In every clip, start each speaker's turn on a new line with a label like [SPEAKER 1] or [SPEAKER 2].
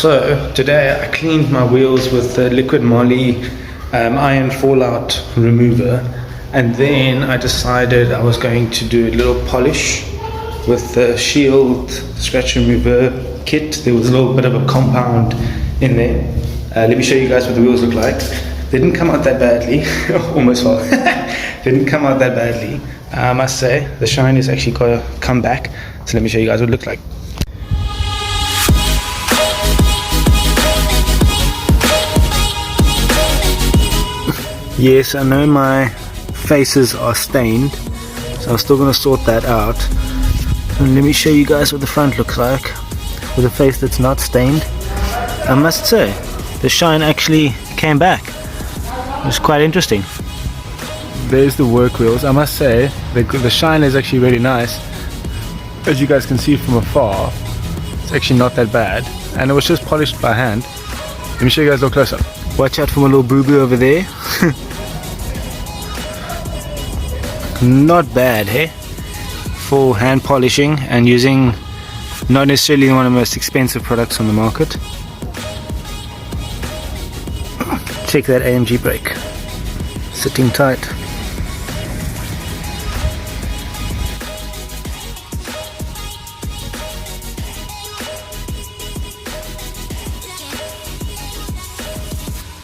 [SPEAKER 1] So today I cleaned my wheels with the Liqui Moly iron fallout remover, and then I decided I was going to do a little polish with the Shield scratch remover kit. There was a little bit of a compound in there. Let me show you guys what the wheels look like. They didn't come out that badly. Almost fell. Didn't come out that badly. I must say the shine is actually got to come back. So let me show you guys what it looked like. Yes, I know my faces are stained, so I'm still going to sort that out. And let me show you guys what the front looks like with a face that's not stained. I must say, the shine actually came back. It's quite interesting. There's the work wheels. I must say, the shine is actually really nice. As you guys can see from afar, it's actually not that bad. And it was just polished by hand. Let me show you guys a little closer. Watch out for my little boo-boo over there. Not bad, hey? For hand polishing and using not necessarily one of the most expensive products on the market. Check that AMG brake. Sitting tight.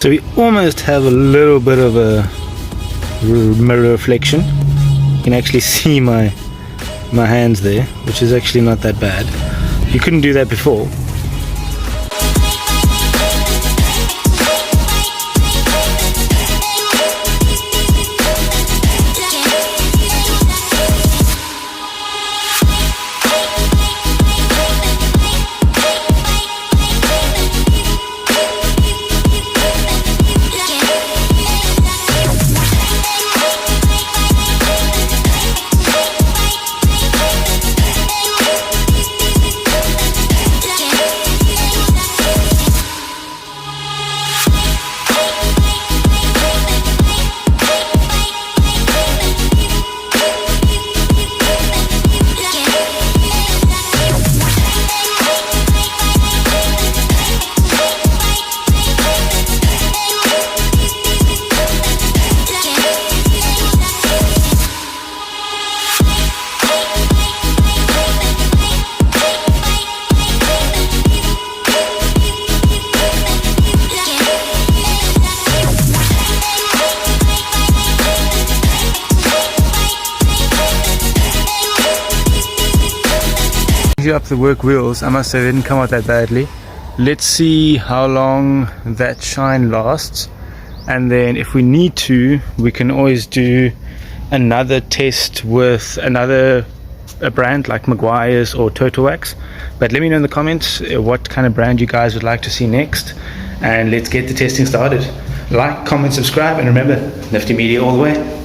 [SPEAKER 1] So we almost have a little bit of a mirror reflection. You can actually see my hands there, which is actually not that bad. You couldn't do that before. Up the work wheels, I must say they didn't come out that badly. Let's see how long that shine lasts, and then if we need to, we can always do another test with a brand like Maguire's or Total Wax. But let me know in the comments what kind of brand you guys would like to see next, and let's get the testing started. Like, comment, subscribe, and remember, Nifty Media all the way.